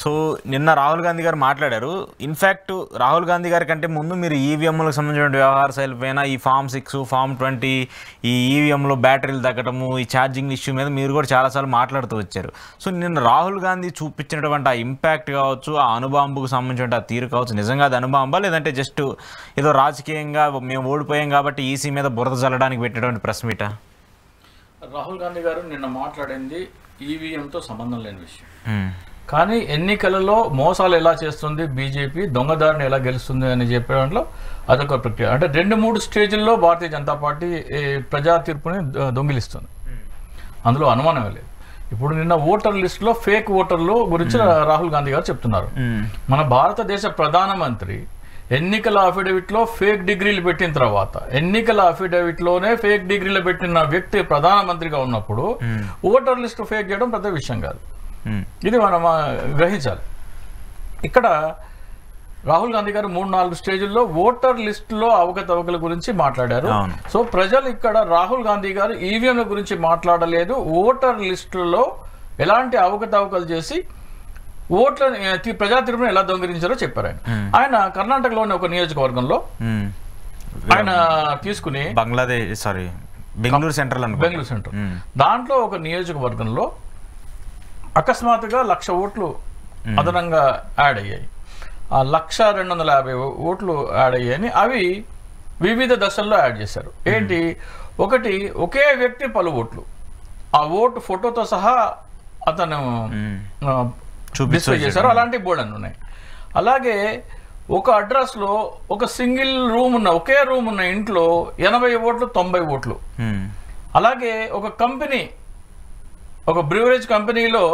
So నిన్న రాహుల్ గాంధీ గారు మాట్లాడారు. ఇన్ఫ్యాక్ట్ రాహుల్ గాంధీ గారి కంటే ముందు మీరు ఈవీఎంలకు సంబంధించిన వ్యవహార శైలి పైన ఈ ఫామ్ 6 ఫామ్ 20 ఈ ఈవీఎంలో బ్యాటరీలు తగ్గటము ఈ ఛార్జింగ్ ఇష్యూ మీద మీరు కూడా చాలాసార్లు మాట్లాడుతూ వచ్చారు. సో నిన్న రాహుల్ గాంధీ చూపించినటువంటి ఆ ఇంపాక్ట్ కావచ్చు, ఆ అణుబాంబుకు సంబంధించిన ఆ తీరు కావచ్చు, నిజంగా అది అణుబాంబా లేదంటే జస్ట్ ఏదో రాజకీయంగా మేము ఓడిపోయాం కాబట్టి ఈసీ మీద బురద చల్లడానికి పెట్టేటువంటి ప్రెస్ మీటా? రాహుల్ గాంధీ గారు నిన్న మాట్లాడింది ఈవీఎంతో సంబంధం లేని విషయం. కానీ ఎన్నికలలో మోసాలు ఎలా చేస్తుంది బీజేపీ, దొంగదారిని ఎలా గెలుస్తుంది అని చెప్పడంలో అదొక ప్రక్రియ. అంటే 2-3 స్టేజ్ల్లో భారతీయ జనతా పార్టీ ప్రజా తీర్పుని దొంగిలిస్తుంది, అందులో అనుమానమే లేదు. ఇప్పుడు నిన్న ఓటర్ లిస్టులో ఫేక్ ఓటర్లు గురించి రాహుల్ గాంధీ గారు చెప్తున్నారు. మన భారతదేశ ప్రధానమంత్రి ఎన్నికల అఫిడవిట్లో ఫేక్ డిగ్రీలు పెట్టిన తర్వాత, ఎన్నికల అఫిడవిట్లోనే ఫేక్ డిగ్రీలు పెట్టిన వ్యక్తి ప్రధానమంత్రిగా ఉన్నప్పుడు ఓటర్ లిస్టు ఫేక్ చేయడం పెద్ద విషయం కాదు. ఇది మనం గ్రహించాలి. ఇక్కడ రాహుల్ గాంధీ గారు 3-4 స్టేజ్ల్లో ఓటర్ లిస్టులో అవకతవకల గురించి మాట్లాడారు. సో ప్రజలు ఇక్కడ రాహుల్ గాంధీ గారు ఈవీఎంల గురించి మాట్లాడలేదు, ఓటర్ లిస్టులో ఎలాంటి అవకతవకలు చేసి ఓట్ల ప్రజా తీర్పును ఎలా దొంగిలించారో చెప్పారు. ఆయన కర్ణాటకలోని ఒక నియోజకవర్గంలో ఆయన తీసుకుని బెంగళూరు సెంట్రల్ దాంట్లో ఒక నియోజకవర్గంలో అకస్మాత్తుగా 1,00,000 ఓట్లు అదనంగా యాడ్ అయ్యాయి. ఆ 1,250 ఓట్లు యాడ్ అయ్యాయని అవి వివిధ దశల్లో యాడ్ చేశారు. ఏంటి, ఒకటి ఒకే వ్యక్తి పలు ఓట్లు, ఆ ఓటు ఫోటోతో సహా అతను డిస్ప్లే చేశారు. అలాంటి బోర్డు అని ఉన్నాయి. అలాగే ఒక అడ్రస్లో ఒక సింగిల్ రూమ్ ఉన్న, ఒకే రూమ్ ఉన్న ఇంట్లో 80 ఓట్లు 90 ఓట్లు. అలాగే ఒక కంపెనీ, ఒక బ్రివరేజ్ కంపెనీలో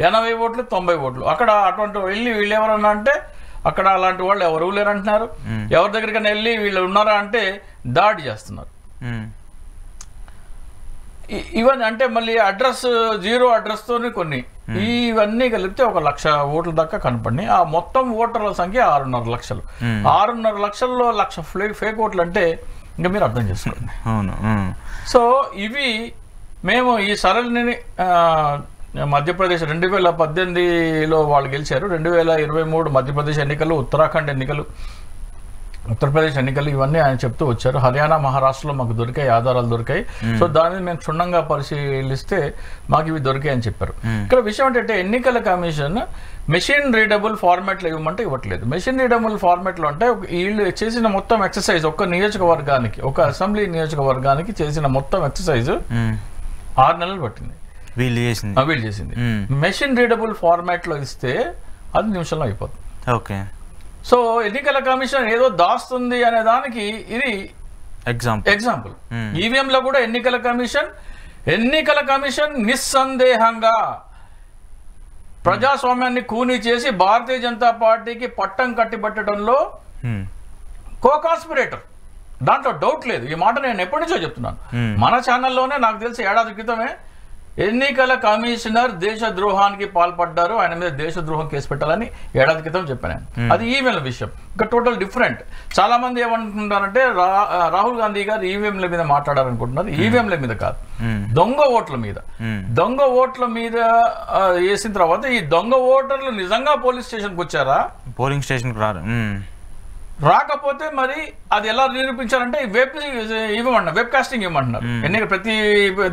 80 ఓట్లు 90 ఓట్లు. అక్కడ అటువంటి వీళ్ళు ఎవరన్నా అంటే అక్కడ అలాంటి వాళ్ళు ఎవరు లేరంటున్నారు. ఎవరి దగ్గరికైనా వెళ్ళి వీళ్ళు ఉన్నారా అంటే దాడి చేస్తున్నారు. ఇవన్నీ అంటే మళ్ళీ అడ్రస్ 0 అడ్రస్తో కొన్ని ఇవన్నీ కలిపితే 1,00,000 ఓట్ల దాకా కనపడి ఆ మొత్తం ఓటర్ల సంఖ్య 6.5 లక్షలు. 6.5 లక్షల్లో 1,00,000 ఫేక్ ఓట్లు అంటే ఇంకా మీరు అర్థం చేసుకోండి. సో ఇవి మేము ఈ సరళిని మధ్యప్రదేశ్ 2018లో వాళ్ళు గెలిచారు. 2023 మధ్యప్రదేశ్ ఎన్నికలు, ఉత్తరాఖండ్ ఎన్నికలు, ఉత్తరప్రదేశ్ ఎన్నికలు ఇవన్నీ ఆయన చెప్తూ వచ్చారు. హర్యానా, మహారాష్ట్రలో మాకు దొరికాయి, ఆధారాలు దొరికాయి. సో దానిని మేము క్షుణ్ణంగా పరిశీలిస్తే మాకు ఇవి దొరికాయి అని చెప్పారు. ఇక్కడ విషయం ఏంటంటే ఎన్నికల కమిషన్ మెషిన్ రీడబుల్ ఫార్మాట్లో ఇవ్వమంటే ఇవ్వట్లేదు. మెషిన్ రీడబుల్ ఫార్మాట్లో అంటే వీళ్ళు చేసిన మొత్తం ఎక్సర్సైజ్, ఒక్క నియోజకవర్గానికి, ఒక అసెంబ్లీ నియోజకవర్గానికి చేసిన మొత్తం ఎక్సర్సైజ్ 6 నెలలు పట్టింది వీళ్ళు చేసింది. మెషిన్ రీడబుల్ ఫార్మాట్లో ఇస్తే అది నిమిషంలో అయిపోతుంది. ఓకే. సో ఎన్నికల కమిషన్ ఏదో దాస్తుంది అనే దానికి ఇది ఎగ్జాంపుల్. ఈవీఎంలో కూడా ఎన్నికల కమిషన్ నిస్సందేహంగా ప్రజాస్వామ్యాన్ని కూనీ చేసి భారతీయ జనతా పార్టీకి పట్టం కట్టిబట్టడంలో కో-కాన్స్పిరేటర్, దాంట్లో డౌట్ లేదు. ఈ మాట నేను ఎప్పటి నుంచో చెప్తున్నాను. మన ఛానల్లోనే నాకు తెలిసి ఏడాది క్రితమే ఎన్నికల కమిషనర్ దేశద్రోహానికి పాల్పడ్డారు, ఆయన మీద దేశద్రోహం కేసు పెట్టాలని ఏడాది క్రితం చెప్పాను. అది ఈవీఎంల విషయం, ఇంకా టోటల్ డిఫరెంట్. చాలా మంది ఏమనుకుంటారంటే రాహుల్ గాంధీ గారు ఈవీఎంల మీద మాట్లాడారనుకుంటున్నారు. ఈవీఎంల మీద కాదు, దొంగ ఓట్ల మీద. దొంగ ఓట్ల మీద వేసిన తర్వాత ఈ దొంగ ఓటర్లు నిజంగా పోలీస్ స్టేషన్కి వచ్చారా? పోలింగ్ స్టేషన్కి రాకపోతే మరి అది ఎలా నిరూపించారంటే వెబ్ కాస్టింగ్ ఇవ్వమంటున్నారు. ఎన్నిక ప్రతి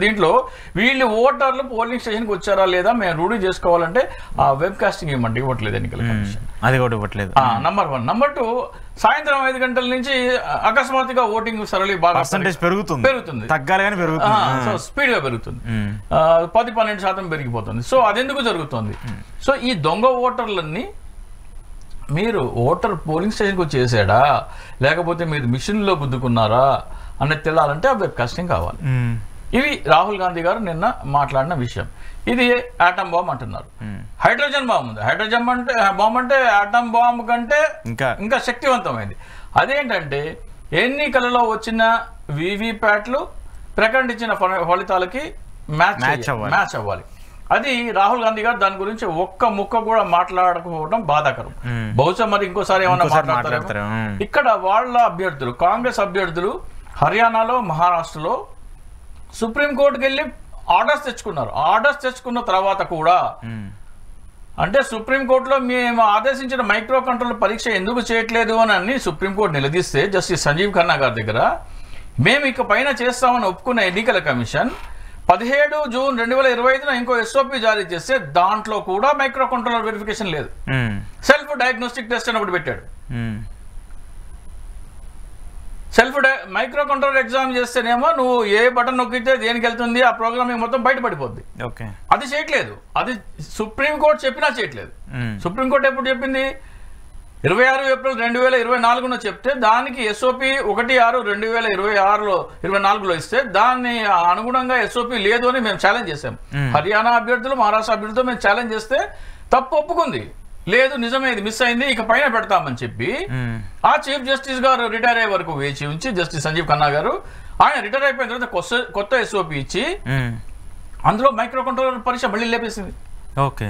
దీంట్లో వీళ్ళు ఓటర్లు పోలింగ్ స్టేషన్కి వచ్చారా లేదా మేము రూఢీ చేసుకోవాలంటే ఆ వెబ్ కాస్టింగ్ ఇవ్వట్లేదు ఎన్నికల కమిషన్. అది కూడా ఇవ్వట్లేదు. నంబర్ 1. నంబర్ 2, సాయంత్రం 5 గంటల నుంచి అకస్మాత్తుగా ఓటింగ్ సరళి బాగా పెరుగుతుంది, తగ్గాలి కానీ పెరుగుతుంది. సో స్పీడ్ గా పెరుగుతుంది, 10-12% పెరిగిపోతుంది. సో అదెందుకు జరుగుతుంది? సో ఈ దొంగ ఓటర్లన్నీ మీరు ఓటర్ పోలింగ్ స్టేషన్కి వచ్చి చేసాడా లేకపోతే మీరు మిషన్లో గుద్దుకున్నారా అనేది తెలియాలంటే ఆ వెబ్ కాస్టింగ్ కావాలి. ఇవి రాహుల్ గాంధీ గారు నిన్న మాట్లాడిన విషయం. ఇది ఆటం బాంబ్ అంటున్నారు. హైడ్రోజన్ బాంబ్ ఉంది. హైడ్రోజన్ బాంబ్ అంటే ఆటం బాంబ్ కంటే ఇంకా శక్తివంతమైంది. అదేంటంటే ఎన్నికలలో వచ్చిన వీవీప్యాట్లు ప్రకటించిన ఫలితాలకి మ్యాచ్ అవ్వాలి. అది రాహుల్ గాంధీ గారు దాని గురించి ఒక్క ముక్క కూడా మాట్లాడకపోవడం బాధాకరం. బహుశా మరి ఇంకోసారి ఏమన్నా మాట్లాడతారు. ఇక్కడ వాళ్ళ అభ్యర్థులు, కాంగ్రెస్ అభ్యర్థులు హర్యానాలో, మహారాష్ట్రలో సుప్రీంకోర్టుకి వెళ్ళి ఆర్డర్స్ తెచ్చుకున్నారు. ఆర్డర్స్ తెచ్చుకున్న తర్వాత కూడా అంటే సుప్రీంకోర్టులో మేము ఆదేశించిన మైక్రో కంట్రోలర్ పరీక్ష ఎందుకు చేయట్లేదు అని సుప్రీంకోర్టు నిలదీస్తే జస్టిస్ సంజీవ్ ఖన్నా గారి దగ్గర మేము ఇక పైన చేస్తామని ఒప్పుకున్న ఎన్నికల కమిషన్ 17 జూన్ 2025 ఇంకో ఎస్ఓపి జారీ చేస్తే దాంట్లో కూడా మైక్రో కంట్రోలర్ వెరిఫికేషన్ లేదు. సెల్ఫ్ డయాగ్నోస్టిక్ టెస్ట్ అని ఒకటి పెట్టాడు. మైక్రో కంట్రోలర్ ఎగ్జామ్ చేస్తేనేమో నువ్వు ఏ బటన్ నొక్కితే దేనికి వెళ్తుంది ఆ ప్రోగ్రామింగ్ మొత్తం బయటపడిపోద్ది. అది చేయట్లేదు. అది సుప్రీంకోర్టు చెప్పినా చేయట్లేదు. సుప్రీంకోర్టు ఎప్పుడు చెప్పింది? 26 ఏప్రిల్ 2024 చెప్తే దానికి ఎస్ఓపి 1/6/2024 ఇస్తే దాన్ని అనుగుణంగా ఎస్ఓపి లేదు అని మేము ఛాలెంజ్ చేసాం. హర్యానా అభ్యర్థులు మహారాష్ట్ర అభ్యర్థులతో మేము ఛాలెంజ్ చేస్తే తప్పు ఒప్పుకుంది. లేదు నిజమే ఇది మిస్ అయింది ఇక పైన పెడతామని చెప్పి ఆ చీఫ్ జస్టిస్ గారు రిటైర్ అయ్యే వరకు వేచి ఉంచి జస్టిస్ సంజీవ్ ఖన్నా గారు ఆయన రిటైర్ అయిపోయిన తర్వాత కొత్త ఎస్ఓపి ఇచ్చి అందులో మైక్రో కంట్రోలర్ పరీక్ష మళ్ళీ లేపేసింది. ఓకే